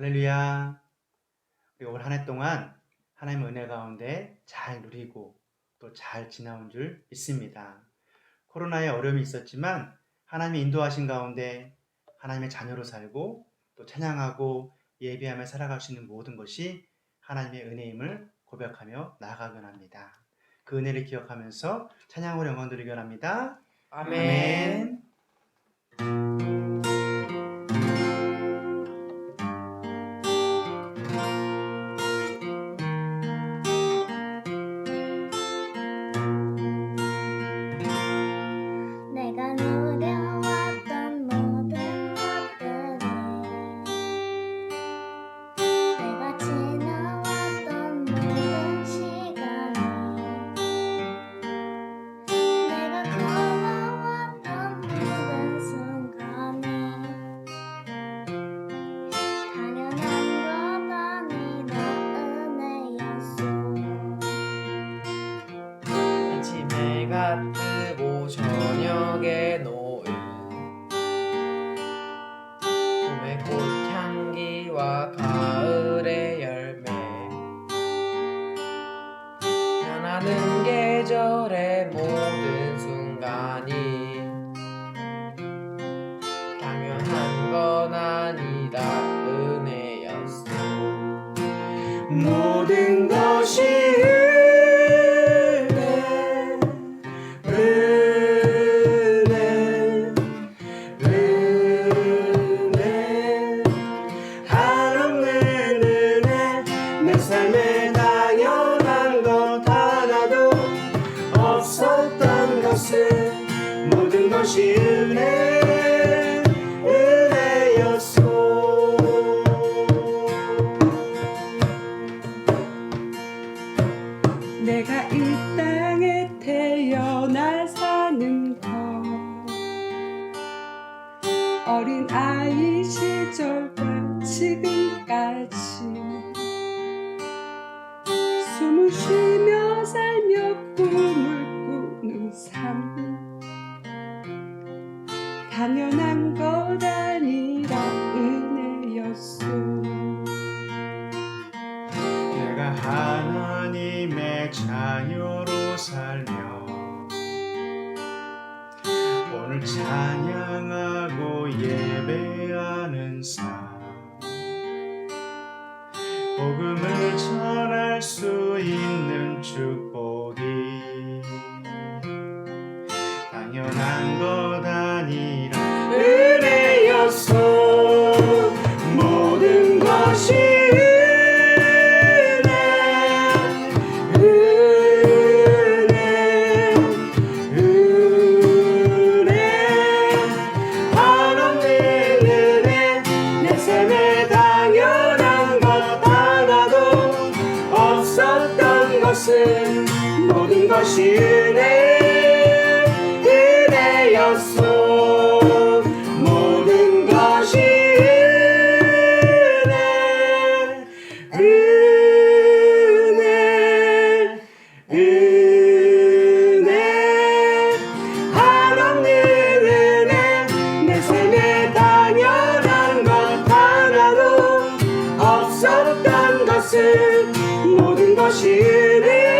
할렐루야. 우리 올 한 해 동안 하나님의 은혜 가운데 잘 누리고 또 잘 지나온 줄 믿습니다. 코로나에 어려움이 있었지만 하나님의 인도하신 가운데 하나님의 자녀로 살고 또 찬양하고 예배하며 살아갈 수 있는 모든 것이 하나님의 은혜임을 고백하며 나아가곤 합니다. 그 은혜를 기억하면서 찬양으로 영광 드리기 원합니다. 아멘. 아멘. 내가 누려왔던 모든 것들이 내가 지나왔던 모든 시간이 내가 걸어왔던 모든 순간이 당연한 것 아니다 은혜였어. 아침해가 뜨고 저녁에 노을 봄의 꽃향기와 가을의 열매 변하는 계절의 모든 순간이 당연한 건 아니다 은혜였어. 모든 것이 내 삶에 당연한 것 하나도 없었던 것은 모든 것이 은혜였소. 내가 이 땅에 태어나 사는 것 어린 아이 시절과 지금까지 숨을 쉬며 살며 꿈을 꾸는 삶 당연한 것 아니라 은혜였소. 내가 하나님의 자녀로 살며 오늘 찬양하고 예배하는 삶 복음을 전할 수 있는 축복이 당연한 것 아니라 은혜였소. 모든 것이 모든 것이 은혜였소. 모든 것이 은혜 한없는 은혜 내 삶에 당연한 것 하나도 없었던 것은 모든 것이 은혜였소.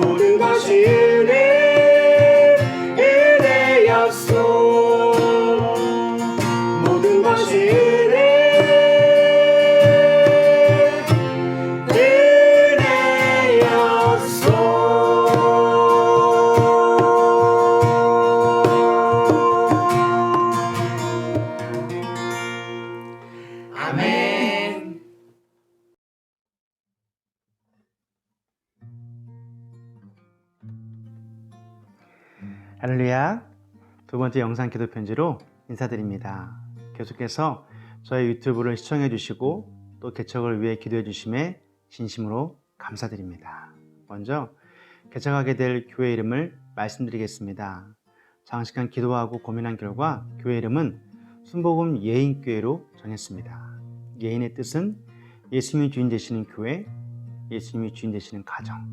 모든 것이 은혜였소. 모든 것이 아멘. 할렐루야. 두 번째 영상 기도 편지로 인사드립니다. 계속해서 저희 유튜브를 시청해 주시고 또 개척을 위해 기도해 주심에 진심으로 감사드립니다. 먼저 개척하게 될 교회 이름을 말씀드리겠습니다. 장시간 기도하고 고민한 결과 교회 이름은 순복음 예인교회로 정했습니다. 예인의 뜻은 예수님이 주인 되시는 교회, 예수님이 주인 되시는 가정,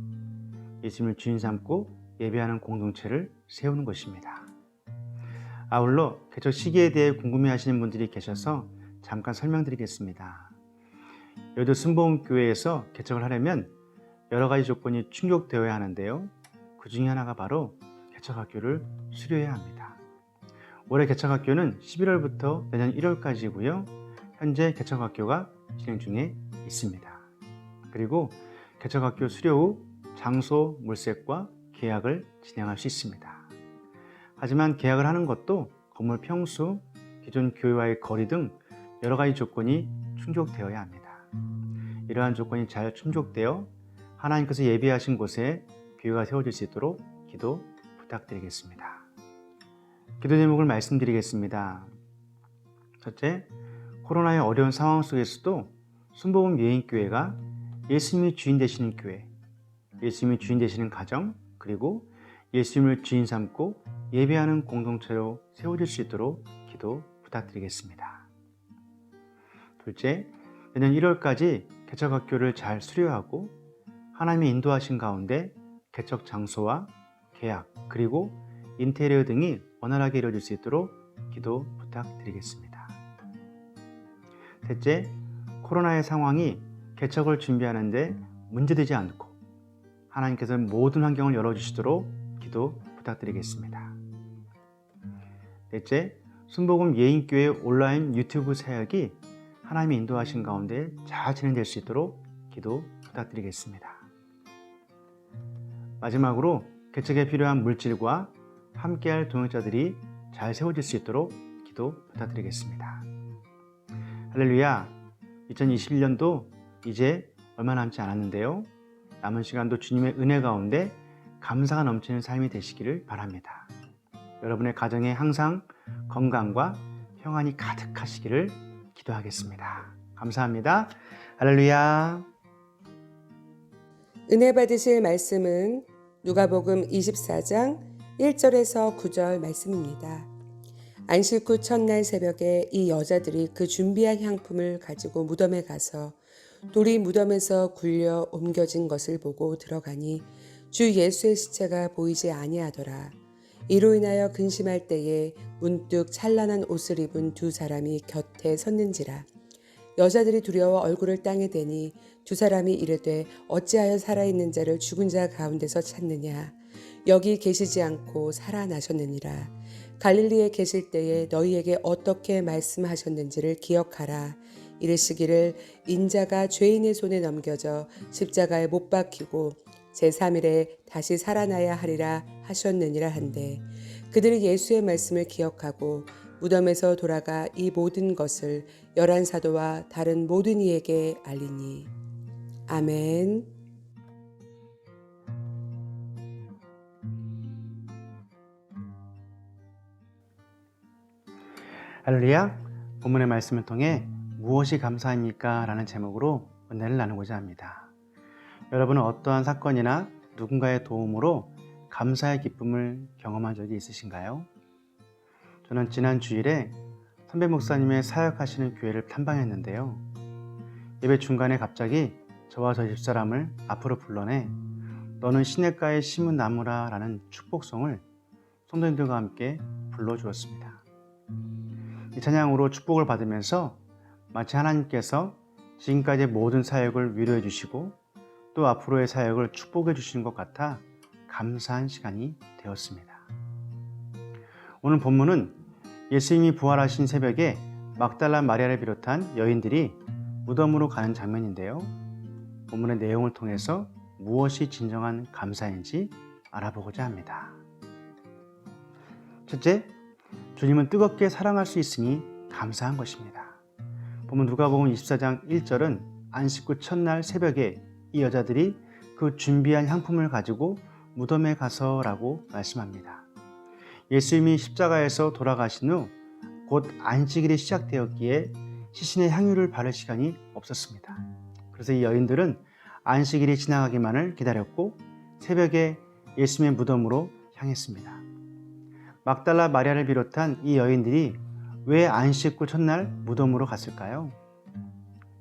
예수님을 주인 삼고 예배하는 공동체를 세우는 것입니다. 아울러 개척 시기에 대해 궁금해하시는 분들이 계셔서 잠깐 설명드리겠습니다. 여의도 순복음교회에서 개척을 하려면 여러 가지 조건이 충족되어야 하는데요. 그 중에 하나가 바로 개척학교를 수료해야 합니다. 올해 개척학교는 11월부터 내년 1월까지고요. 현재 개척학교가 진행 중에 있습니다. 그리고 개척학교 수료 후 장소 물색과 계약을 진행할 수 있습니다. 하지만 계약을 하는 것도 건물 평수, 기존 교회와의 거리 등 여러 가지 조건이 충족되어야 합니다. 이러한 조건이 잘 충족되어 하나님께서 예비하신 곳에 교회가 세워질 수 있도록 기도 부탁드리겠습니다. 기도 제목을 말씀드리겠습니다. 첫째, 코로나의 어려운 상황 속에서도 순복음 여인교회가 예수님이 주인 되시는 교회, 예수님이 주인 되시는 가정, 그리고 예수님을 주인 삼고 예배하는 공동체로 세워질 수 있도록 기도 부탁드리겠습니다. 둘째, 내년 1월까지 개척학교를 잘 수료하고 하나님의 인도하신 가운데 개척 장소와 계약 그리고 인테리어 등이 원활하게 이루어질 수 있도록 기도 부탁드리겠습니다. 셋째, 코로나의 상황이 개척을 준비하는데 문제되지 않고 하나님께서 모든 환경을 열어주시도록 기도 부탁드리겠습니다. 넷째, 순복음 예인교회 온라인 유튜브 사역이 하나님의 인도하신 가운데 잘 진행될 수 있도록 기도 부탁드리겠습니다. 마지막으로 개척에 필요한 물질과 함께할 동역자들이 잘 세워질 수 있도록 기도 부탁드리겠습니다. 할렐루야, 2021년도 이제 얼마 남지 않았는데요. 남은 시간도 주님의 은혜 가운데 감사가 넘치는 삶이 되시기를 바랍니다. 여러분의 가정에 항상 건강과 평안이 가득하시기를 기도하겠습니다. 감사합니다. 할렐루야. 은혜 받으실 말씀은 누가복음 24장 1절에서 9절 말씀입니다. 안식 후 첫날 새벽에 이 여자들이 그 준비한 향품을 가지고 무덤에 가서 돌이 무덤에서 굴려 옮겨진 것을 보고 들어가니 주 예수의 시체가 보이지 아니하더라. 이로 인하여 근심할 때에 문득 찬란한 옷을 입은 두 사람이 곁에 섰는지라. 여자들이 두려워 얼굴을 땅에 대니 두 사람이 이르되 어찌하여 살아있는 자를 죽은 자 가운데서 찾느냐. 여기 계시지 않고 살아나셨느니라. 갈릴리에 계실 때에 너희에게 어떻게 말씀하셨는지를 기억하라. 이르시기를 인자가 죄인의 손에 넘겨져 십자가에 못 박히고 제3일에 다시 살아나야 하리라 하셨느니라 한데 그들이 예수의 말씀을 기억하고 무덤에서 돌아가 이 모든 것을 11사도와 다른 모든 이에게 알리니. 아멘. 할렐루야. 본문의 말씀을 통해 무엇이 감사입니까? 라는 제목으로 은혜를 나누고자 합니다. 여러분은 어떠한 사건이나 누군가의 도움으로 감사의 기쁨을 경험한 적이 있으신가요? 저는 지난 주일에 선배 목사님의 사역하시는 교회를 탐방했는데요. 예배 중간에 갑자기 저와 저 집사람을 앞으로 불러내 너는 시냇가에 심은 나무라 라는 축복송을 성도님들과 함께 불러주었습니다. 이 찬양으로 축복을 받으면서 마치 하나님께서 지금까지의 모든 사역을 위로해 주시고 또 앞으로의 사역을 축복해 주시는 것 같아 감사한 시간이 되었습니다. 오늘 본문은 예수님이 부활하신 새벽에 막달라 마리아를 비롯한 여인들이 무덤으로 가는 장면인데요. 본문의 내용을 통해서 무엇이 진정한 감사인지 알아보고자 합니다. 첫째, 주님은 뜨겁게 사랑할 수 있으니 감사한 것입니다. 본문 누가복음 24장 1절은 안식 후 첫날 새벽에 이 여자들이 그 준비한 향품을 가지고 무덤에 가서라고 말씀합니다. 예수님이 십자가에서 돌아가신 후 곧 안식일이 시작되었기에 시신의 향유를 바를 시간이 없었습니다. 그래서 이 여인들은 안식일이 지나가기만을 기다렸고 새벽에 예수님의 무덤으로 향했습니다. 막달라 마리아를 비롯한 이 여인들이 왜 안식 후 첫날 무덤으로 갔을까요?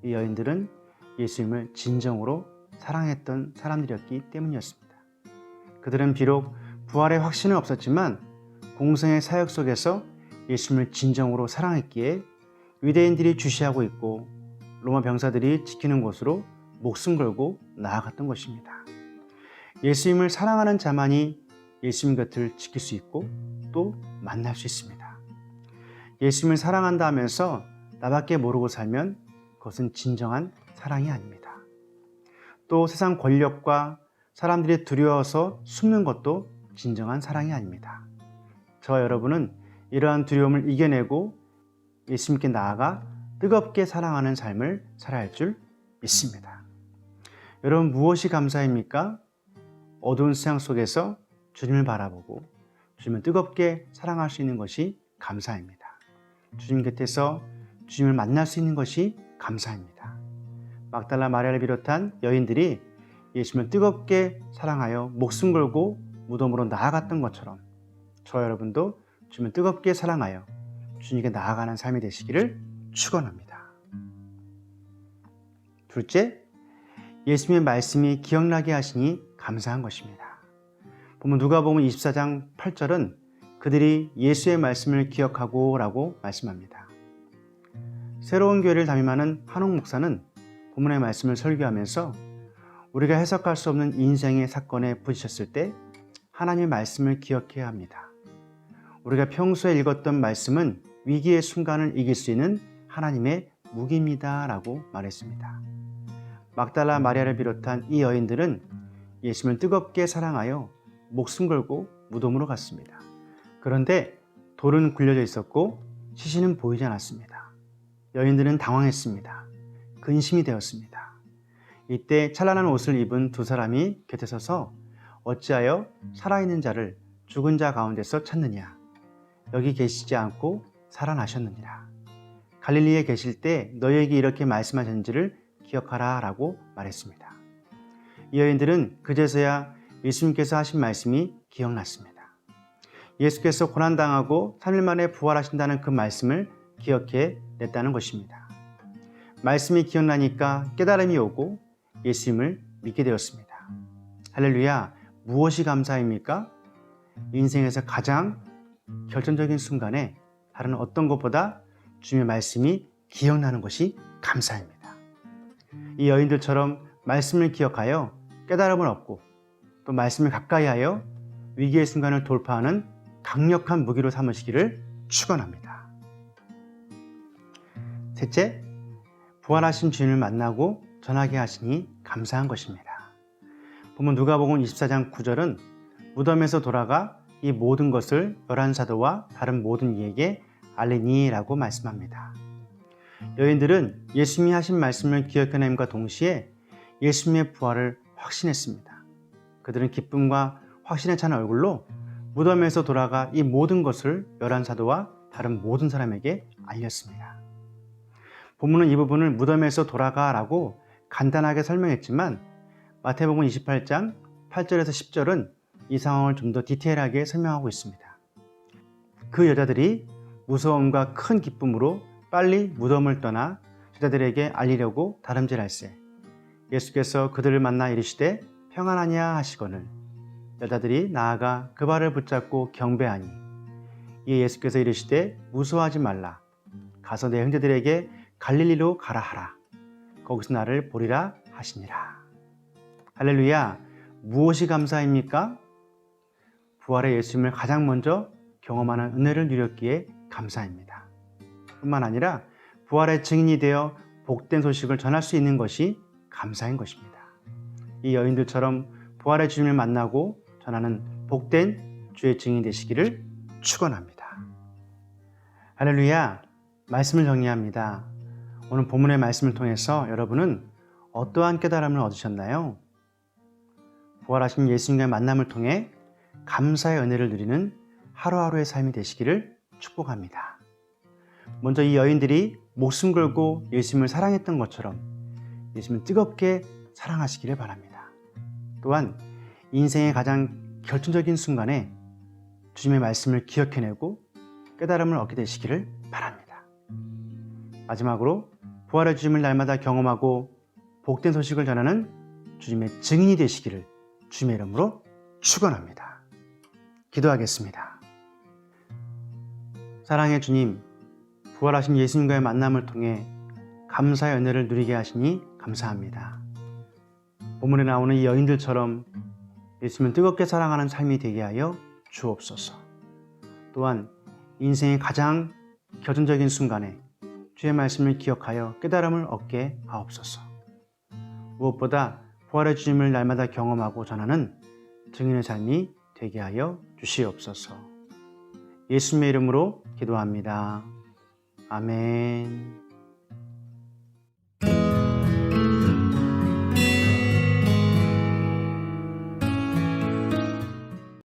이 여인들은 예수님을 진정으로 사랑했던 사람들이었기 때문이었습니다. 그들은 비록 부활의 확신은 없었지만 공생의 사역 속에서 예수님을 진정으로 사랑했기에 유대인들이 주시하고 있고 로마 병사들이 지키는 곳으로 목숨 걸고 나아갔던 것입니다. 예수님을 사랑하는 자만이 예수님 곁을 지킬 수 있고 또 만날 수 있습니다. 예수님을 사랑한다 하면서 나밖에 모르고 살면 그것은 진정한 사랑이 아닙니다. 또 세상 권력과 사람들이 두려워서 숨는 것도 진정한 사랑이 아닙니다. 저와 여러분은 이러한 두려움을 이겨내고 예수님께 나아가 뜨겁게 사랑하는 삶을 살아야 할 줄 믿습니다. 여러분, 무엇이 감사입니까? 어두운 세상 속에서 주님을 바라보고 주님을 뜨겁게 사랑할 수 있는 것이 감사입니다. 주님 곁에서 주님을 만날 수 있는 것이 감사입니다. 막달라 마리아를 비롯한 여인들이 예수님을 뜨겁게 사랑하여 목숨 걸고 무덤으로 나아갔던 것처럼 저와 여러분도 주님을 뜨겁게 사랑하여 주님께 나아가는 삶이 되시기를 축원합니다. 둘째, 예수님의 말씀이 기억나게 하시니 감사한 것입니다. 보면 누가복음 24장 8절은 그들이 예수의 말씀을 기억하고 라고 말씀합니다. 새로운 교회를 담임하는 한옥 목사는 본문의 말씀을 설교하면서 우리가 해석할 수 없는 인생의 사건에 부딪혔을 때 하나님의 말씀을 기억해야 합니다. 우리가 평소에 읽었던 말씀은 위기의 순간을 이길 수 있는 하나님의 무기입니다 라고 말했습니다. 막달라 마리아를 비롯한 이 여인들은 예수님을 뜨겁게 사랑하여 목숨 걸고 무덤으로 갔습니다. 그런데 돌은 굴려져 있었고 시신은 보이지 않았습니다. 여인들은 당황했습니다. 근심이 되었습니다. 이때 찬란한 옷을 입은 두 사람이 곁에 서서 어찌하여 살아있는 자를 죽은 자 가운데서 찾느냐? 여기 계시지 않고 살아나셨느니라. 갈릴리에 계실 때 너희에게 이렇게 말씀하셨는지를 기억하라 라고 말했습니다. 이 여인들은 그제서야 예수님께서 하신 말씀이 기억났습니다. 예수께서 고난당하고 3일 만에 부활하신다는 그 말씀을 기억해 냈다는 것입니다. 말씀이 기억나니까 깨달음이 오고 예수님을 믿게 되었습니다. 할렐루야, 무엇이 감사입니까? 인생에서 가장 결정적인 순간에 다른 어떤 것보다 주님의 말씀이 기억나는 것이 감사입니다. 이 여인들처럼 말씀을 기억하여 깨달음을 얻고 또 말씀을 가까이 하여 위기의 순간을 돌파하는 강력한 무기로 삼으시기를 축원합니다. 셋째, 부활하신 주님을 만나고 전하게 하시니 감사한 것입니다. 보면 누가복음 24장 9절은 무덤에서 돌아가 이 모든 것을 11사도와 다른 모든 이에게 알리니 라고 말씀합니다. 여인들은 예수님이 하신 말씀을 기억해냄과 동시에 예수님의 부활을 확신했습니다. 그들은 기쁨과 확신에 찬 얼굴로 무덤에서 돌아가 이 모든 것을 11사도와 다른 모든 사람에게 알렸습니다. 본문은 이 부분을 무덤에서 돌아가라고 간단하게 설명했지만 마태복음 28장 8절에서 10절은 이 상황을 좀 더 디테일하게 설명하고 있습니다. 그 여자들이 무서움과 큰 기쁨으로 빨리 무덤을 떠나 제자들에게 알리려고 다름질할세 예수께서 그들을 만나 이르시되 평안하냐 하시거늘 여자들이 나아가 그 발을 붙잡고 경배하니 이에 예수께서 이르시되 무서워하지 말라 가서 내 형제들에게 갈릴리로 가라 하라 거기서 나를 보리라 하시니라. 할렐루야, 무엇이 감사입니까? 부활의 예수님을 가장 먼저 경험하는 은혜를 누렸기에 감사입니다. 뿐만 아니라 부활의 증인이 되어 복된 소식을 전할 수 있는 것이 감사인 것입니다. 이 여인들처럼 부활의 주님을 만나고 전하는 복된 주의 증인이 되시기를 축원합니다. 할렐루야, 말씀을 정리합니다. 오늘 본문의 말씀을 통해서 여러분은 어떠한 깨달음을 얻으셨나요? 부활하신 예수님과의 만남을 통해 감사의 은혜를 누리는 하루하루의 삶이 되시기를 축복합니다. 먼저 이 여인들이 목숨 걸고 예수님을 사랑했던 것처럼 예수님을 뜨겁게 사랑하시기를 바랍니다. 또한 인생의 가장 결정적인 순간에 주님의 말씀을 기억해내고 깨달음을 얻게 되시기를 바랍니다. 마지막으로 부활의 주님을 날마다 경험하고 복된 소식을 전하는 주님의 증인이 되시기를 주님의 이름으로 축원합니다. 기도하겠습니다. 사랑의 주님, 부활하신 예수님과의 만남을 통해 감사의 은혜를 누리게 하시니 감사합니다. 본문에 나오는 이 여인들처럼 예수님을 뜨겁게 사랑하는 삶이 되게 하여 주옵소서. 또한 인생의 가장 결정적인 순간에 주의 말씀을 기억하여 깨달음을 얻게 하옵소서. 무엇보다 부활의 주님을 날마다 경험하고 전하는 증인의 삶이 되게 하여 주시옵소서. 예수님의 이름으로 기도합니다. 아멘.